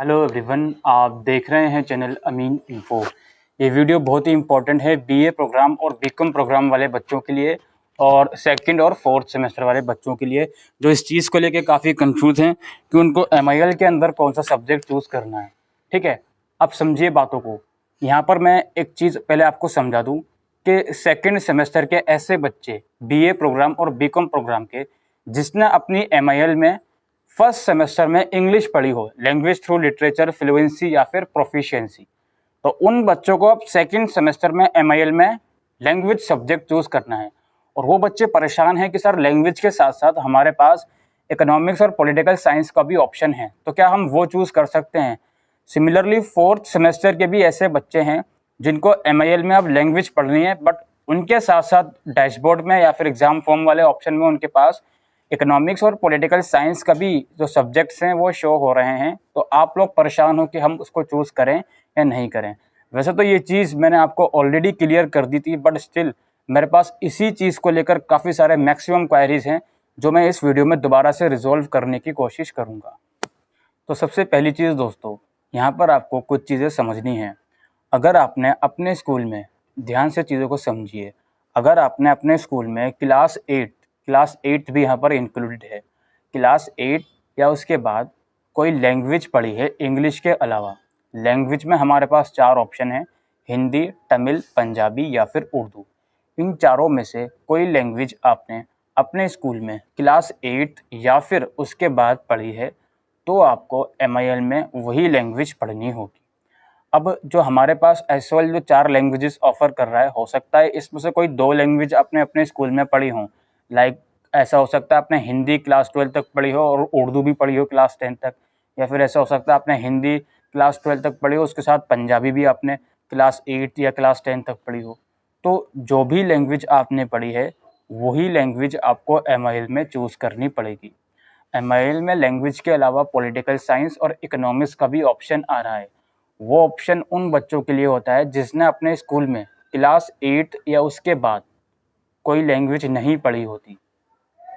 Hello everyone, आप देख रहे हैं चैनल अमीन इन्फो। ये वीडियो बहुत ही इंपॉर्टेंट है बीए प्रोग्राम और बीकॉम प्रोग्राम वाले बच्चों के लिए और सेकंड और फोर्थ सेमेस्टर वाले बच्चों के लिए जो इस चीज़ को लेके काफ़ी कंफ्यूज हैं कि उनको एमआईएल के अंदर कौन सा सब्जेक्ट चूज़ करना है। ठीक है, अब समझिए बातों को। यहाँ पर मैं एक चीज़ पहले आपको समझा दूँ कि सेकेंड सेमेस्टर के ऐसे बच्चे बीए प्रोग्राम और बीकॉम प्रोग्राम के जिसने अपनी एमआईएल में फर्स्ट सेमेस्टर में इंग्लिश पढ़ी हो, लैंग्वेज थ्रू लिटरेचर फ्लुएंसी या फिर प्रोफिशिएंसी, तो उन बच्चों को अब सेकंड सेमेस्टर में एमआईएल में लैंग्वेज सब्जेक्ट चूज करना है। और वो बच्चे परेशान हैं कि सर लैंग्वेज के साथ साथ हमारे पास इकोनॉमिक्स और पॉलिटिकल साइंस का भी ऑप्शन है, तो क्या हम वो चूज कर सकते हैं। सिमिलरली फोर्थ सेमेस्टर के भी ऐसे बच्चे हैं जिनको एमआईएल में अब लैंग्वेज पढ़नी है, बट उनके साथ साथ डैशबोर्ड में या फिर एग्जाम फॉर्म वाले ऑप्शन में उनके पास इकोनॉमिक्स और पॉलिटिकल साइंस का भी जो सब्जेक्ट्स हैं वो शो हो रहे हैं। तो आप लोग परेशान हो कि हम उसको चूज़ करें या नहीं करें। वैसे तो ये चीज़ मैंने आपको ऑलरेडी क्लियर कर दी थी, बट स्टिल मेरे पास इसी चीज़ को लेकर काफ़ी सारे मैक्सिमम क्वायरीज हैं जो मैं इस वीडियो में दोबारा से रिजॉल्व करने की कोशिश करूँगा। तो सबसे पहली चीज़ दोस्तों, यहाँ पर आपको कुछ चीज़ें समझनी है। अगर आपने अपने स्कूल में, ध्यान से चीज़ों को समझिए, अगर आपने अपने स्कूल में क्लास 8 भी यहाँ पर इंक्लूडेड है, क्लास 8 या उसके बाद कोई लैंग्वेज पढ़ी है इंग्लिश के अलावा। लैंग्वेज में हमारे पास 4 ऑप्शन हैं, हिंदी, तमिल, पंजाबी या फिर उर्दू। इन चारों में से कोई लैंग्वेज आपने अपने स्कूल में क्लास 8 या फिर उसके बाद पढ़ी है, तो आपको एमआईएल में वही लैंग्वेज पढ़नी होगी। अब जो हमारे पास एसओएल जो 4 लैंग्वेजेस ऑफर कर रहा है, हो सकता है इसमें से कोई 2 लैंग्वेज आपने अपने स्कूल में पढ़ी हों। लाइक ऐसा हो सकता है आपने हिंदी क्लास 12 तक पढ़ी हो और उर्दू भी पढ़ी हो क्लास 10 तक, या फिर ऐसा हो सकता है आपने हिंदी क्लास 12 तक पढ़ी हो, उसके साथ पंजाबी भी आपने क्लास 8 या क्लास 10 तक पढ़ी हो। तो जो भी लैंग्वेज आपने पढ़ी है वही लैंग्वेज आपको एमआईएल में चूज़ करनी पड़ेगी। एमआईएल में लैंग्वेज के अलावा पॉलिटिकल साइंस और इकोनॉमिक्स का भी ऑप्शन आ रहा है। वो ऑप्शन उन बच्चों के लिए होता है जिसने अपने स्कूल में क्लास 8 या उसके बाद कोई लैंग्वेज नहीं पढ़ी होती।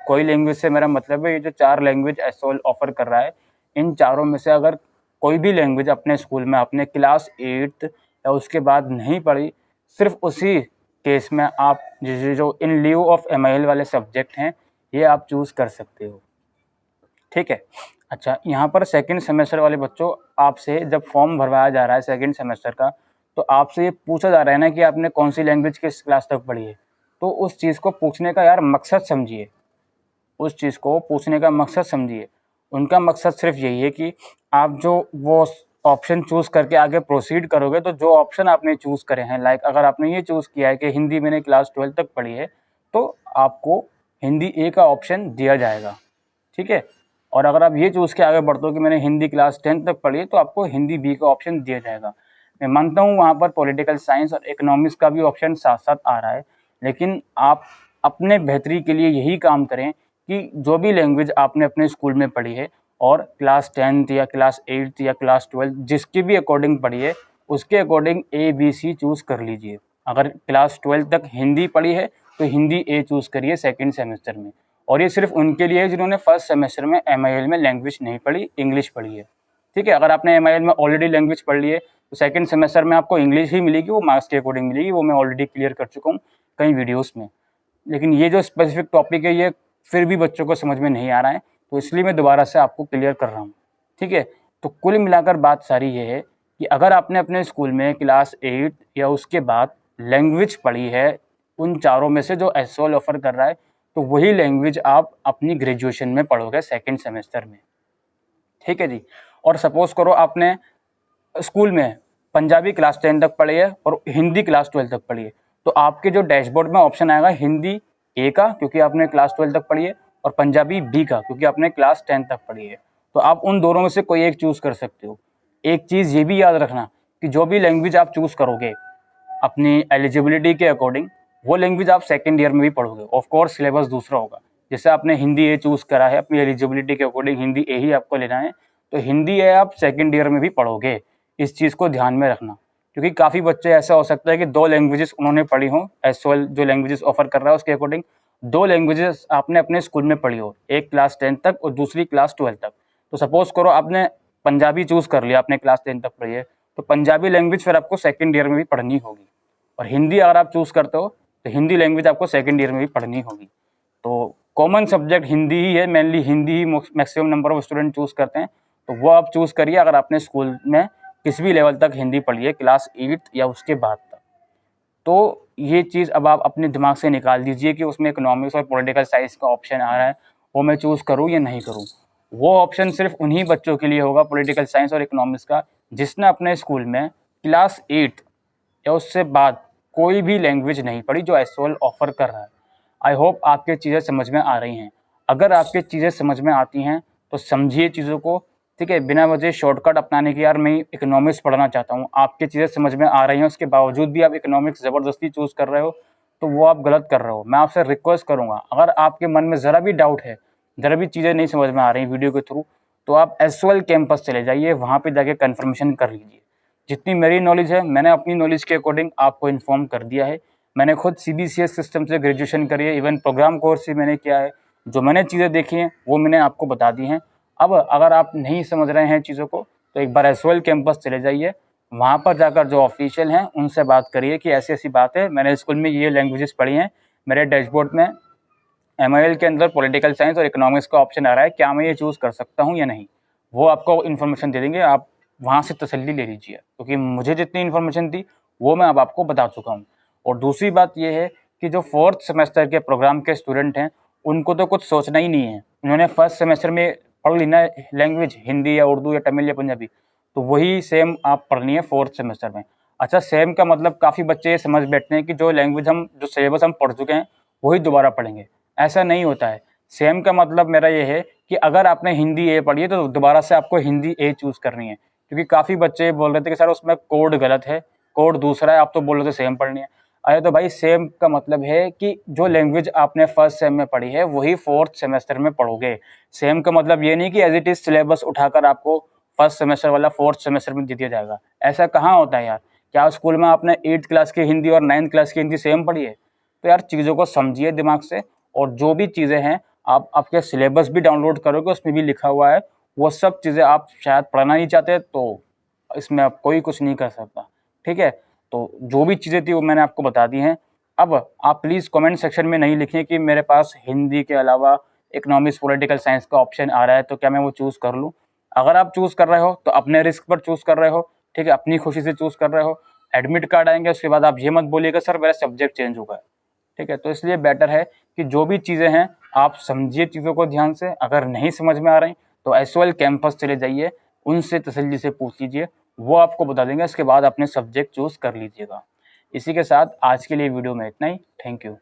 कोई लैंग्वेज से मेरा मतलब है ये जो 4 लैंग्वेज एसओएल ऑफर कर रहा है, इन चारों में से अगर कोई भी लैंग्वेज अपने स्कूल में आपने क्लास 8 या उसके बाद नहीं पढ़ी, सिर्फ उसी केस में आप जो इन लीव ऑफ एमआईएल वाले सब्जेक्ट हैं ये आप चूज़ कर सकते हो। ठीक है। अच्छा, यहाँ पर सेकंड सेमेस्टर वाले बच्चों, आपसे जब फॉर्म भरवाया जा रहा है सेकंड सेमेस्टर का, तो आपसे ये पूछा जा रहा है ना कि आपने कौन सी लैंग्वेज किस क्लास तक पढ़ी है। तो उस चीज़ को पूछने का यार मकसद समझिए, उस चीज़ को पूछने का मकसद समझिए। उनका मकसद सिर्फ यही है कि आप जो वो ऑप्शन चूज़ करके आगे प्रोसीड करोगे, तो जो ऑप्शन आपने चूज़ करे हैं, लाइक अगर आपने ये चूज़ किया है कि हिंदी मैंने क्लास 12 तक पढ़ी है, तो आपको हिंदी ए का ऑप्शन दिया जाएगा। ठीक है। और अगर आप ये चूज़ के आगे बढ़ते हो कि मैंने हिंदी क्लास 10 तक पढ़ी है, तो आपको हिंदी बी का ऑप्शन दिया जाएगा। मैं मानता हूँ वहाँ पर पॉलिटिकल साइंस और इकोनॉमिक्स का भी ऑप्शन साथ साथ आ रहा है, लेकिन आप अपने बेहतरी के लिए यही काम करें कि जो भी लैंग्वेज आपने अपने स्कूल में पढ़ी है और क्लास 10th या क्लास 8th या क्लास 12 जिसकी भी अकॉर्डिंग पढ़ी है, उसके अकॉर्डिंग ABC चूज़ कर लीजिए। अगर क्लास 12 तक हिंदी पढ़ी है तो हिंदी ए चूज़ करिए सेकेंड सेमेस्टर में। और ये सिर्फ उनके लिए है जिन्होंने फर्स्ट सेमेस्टर में एमआईएल में लैंग्वेज नहीं पढ़ी, इंग्लिश पढ़ी है। ठीक है। अगर आपने एमआईएल में ऑलरेडी लैंग्वेज पढ़ ली है तो सेकंड सेमेस्टर में आपको इंग्लिश ही मिलेगी, वो मार्क्स के अकॉर्डिंग मिलेगी, वो मैं ऑलरेडी क्लियर कर चुका हूँ कई वीडियोस में। लेकिन ये जो स्पेसिफिक टॉपिक है ये फिर भी बच्चों को समझ में नहीं आ रहा है, तो इसलिए मैं दोबारा से आपको क्लियर कर रहा हूँ। ठीक है। तो कुल मिलाकर बात सारी ये है कि अगर आपने अपने स्कूल में क्लास 8 या उसके बाद लैंग्वेज पढ़ी है उन चारों में से जो एसओएल ऑफर कर रहा है, तो वही लैंग्वेज आप अपनी ग्रेजुएशन में पढ़ोगे सेकेंड सेमेस्टर में। ठीक है जी। और सपोज करो आपने स्कूल में पंजाबी क्लास 10 तक पढ़ी है और हिंदी क्लास 12 तक पढ़ी है, तो आपके जो डैशबोर्ड में ऑप्शन आएगा हिंदी ए का क्योंकि आपने क्लास 12 तक पढ़ी है, और पंजाबी बी का क्योंकि आपने क्लास 10 तक पढ़ी है। तो आप उन दोनों में से कोई एक चूज़ कर सकते हो। एक चीज़ ये भी याद रखना कि जो भी लैंग्वेज आप चूज़ करोगे अपनी एलिजिबिलिटी के अकॉर्डिंग, वो लैंग्वेज आप सेकेंड ईयर में भी पढ़ोगे। ऑफ कोर्स सिलेबस दूसरा होगा। जैसे आपने हिंदी ए चूज़ करा है अपनी एलिजिबिलिटी के अकॉर्डिंग, हिंदी ए ही आपको लेना है, तो हिंदी ए आप सेकेंड ईयर में भी पढ़ोगे। इस चीज़ को ध्यान में रखना, क्योंकि काफ़ी बच्चे ऐसा हो सकता है कि 2 लैंग्वेजेस उन्होंने पढ़ी हो, एसओएल जो लैंग्वेजेस ऑफर कर रहा है उसके अकॉर्डिंग 2 लैंग्वेजेस आपने अपने स्कूल में पढ़ी हो, एक क्लास 10 तक और दूसरी क्लास 12 तक। तो सपोज करो आपने पंजाबी चूज़ कर लिया आपने, क्लास 10 तक पढ़ी है, तो पंजाबी लैंग्वेज फिर आपको सेकेंड ईयर में भी पढ़नी होगी। और हिंदी अगर आप चूज़ करते हो तो हिंदी लैंग्वेज आपको सेकेंड ईयर में भी पढ़नी होगी। तो कॉमन सब्जेक्ट हिंदी ही है, mainly Hindi he maximum number of student choose करते हैं, तो वो आप चूज़ करिए अगर आपने स्कूल में किसी भी लेवल तक हिंदी पढ़ी है, क्लास 8 या उसके बाद तक। तो ये चीज़ अब आप अपने दिमाग से निकाल दीजिए कि उसमें इकोनॉमिक्स और पॉलिटिकल साइंस का ऑप्शन आ रहा है, वो मैं चूज़ करूँ या नहीं करूँ। वो ऑप्शन सिर्फ उन्हीं बच्चों के लिए होगा, पॉलिटिकल साइंस और इकोनॉमिक्स का, जिसने अपने स्कूल में क्लास 8 या उससे बाद कोई भी लैंग्वेज नहीं पढ़ी जो एसओएल ऑफर कर रहा है। आई होप आपके चीज़ें समझ में आ रही हैं। अगर आपके चीज़ें समझ में आती हैं तो समझिए चीज़ों को, ठीक है, बिना वजह शॉर्टकट अपनाने की, यार मैं इकोनॉमिक्स पढ़ना चाहता हूँ, आपकी चीज़ें समझ में आ रही हैं, उसके बावजूद भी आप इकोनॉमिक्स ज़बरदस्ती चूज़ कर रहे हो, तो वो आप गलत कर रहे हो। मैं आपसे रिक्वेस्ट करूँगा, अगर आपके मन में ज़रा भी डाउट है, ज़रा भी चीज़ें नहीं समझ में आ रही वीडियो के थ्रू, तो आप एसओएल कैंपस चले जाइए, वहाँ पे जाके कन्फर्मेशन कर लीजिए। जितनी मेरी नॉलेज है, मैंने अपनी नॉलेज के अकॉर्डिंग आपको इन्फॉर्म कर दिया है। मैंने खुद सीबीसीएस सिस्टम से ग्रेजुएशन करी है, इवन प्रोग्राम कोर्स भी मैंने किया है। जो मैंने चीज़ें देखी हैं वो मैंने आपको बता दी हैं। अब अगर आप नहीं समझ रहे हैं चीज़ों को, तो एक बार एसओएल कैंपस चले जाइए, वहाँ पर जाकर जो ऑफिशियल हैं उनसे बात करिए कि ऐसी ऐसी बात है, मैंने स्कूल में ये लैंग्वेजेस पढ़ी हैं, मेरे डैशबोर्ड में एमआईएल के अंदर पॉलिटिकल साइंस और इकोनॉमिक्स का ऑप्शन आ रहा है, क्या मैं ये चूज़ कर सकता हूँ या नहीं। वो आपको इन्फॉर्मेशन दे देंगे, आप वहाँ से तसल्ली ले लीजिए, क्योंकि मुझे जितनी इन्फॉर्मेशन थी वो मैं अब आपको बता चुका हूँ। और दूसरी बात ये है कि जो 4th सेमेस्टर के प्रोग्राम के स्टूडेंट हैं उनको तो कुछ सोचना ही नहीं है, उन्होंने फर्स्ट सेमेस्टर में पढ़ ली ना लैंग्वेज, हिंदी या उर्दू या तमिल या पंजाबी, तो वही सेम आप पढ़नी है 4th सेमेस्टर में। अच्छा, सेम का मतलब काफ़ी बच्चे ये समझ बैठते हैं कि जो लैंग्वेज हम, जो सिलेबस हम पढ़ चुके हैं वही दोबारा पढ़ेंगे। ऐसा नहीं होता है। सेम का मतलब मेरा ये है कि अगर आपने हिंदी ए पढ़ी है तो दोबारा से आपको हिंदी ए चूज़ करनी है, क्योंकि काफ़ी बच्चे बोल रहे थे कि सर उसमें कोड गलत है, कोड दूसरा है, आप तो बोल रहे थे सेम पढ़नी है। अरे तो भाई सेम का मतलब है कि जो लैंग्वेज आपने फर्स्ट सेम में पढ़ी है वही 4th सेमेस्टर में पढ़ोगे। सेम का मतलब ये नहीं कि एज इट इज सिलेबस उठाकर आपको फर्स्ट सेमेस्टर वाला 4th सेमेस्टर में दे दिया जाएगा। ऐसा कहाँ होता है यार? क्या स्कूल में आपने 8th क्लास की हिंदी और 9th क्लास की हिंदी सेम पढ़ी है? तो यार चीज़ों को समझिए दिमाग से, और जो भी चीज़ें हैं आप आपके सिलेबस भी डाउनलोड करोगे, उसमें भी लिखा हुआ है, वो सब चीज़ें आप शायद पढ़ना नहीं चाहते तो इसमें आप कोई कुछ नहीं कर सकता, ठीक है। तो जो भी चीज़ें थी वो मैंने आपको बता दी हैं। अब आप प्लीज़ कमेंट सेक्शन में नहीं लिखें कि मेरे पास हिंदी के अलावा इकोनॉमिक्स पॉलिटिकल साइंस का ऑप्शन आ रहा है तो क्या मैं वो चूज़ कर लूँ। अगर आप चूज़ कर रहे हो तो अपने रिस्क पर चूज़ कर रहे हो, ठीक है, अपनी खुशी से चूज़ कर रहे हो। एडमिट कार्ड आएंगे उसके बाद आप ये मत बोलिएगा सर मेरा सब्जेक्ट चेंज होगा, ठीक है। तो इसलिए बेटर है कि जो भी चीज़ें हैं आप समझिए चीज़ों को ध्यान से। अगर नहीं समझ में आ रही तो एसओएल कैंपस चले जाइए, उनसे तसल्ली से पूछ लीजिए, वो आपको बता देंगे। इसके बाद अपने सब्जेक्ट चूज़ कर लीजिएगा। इसी के साथ आज के लिए वीडियो में इतना ही। Thank you.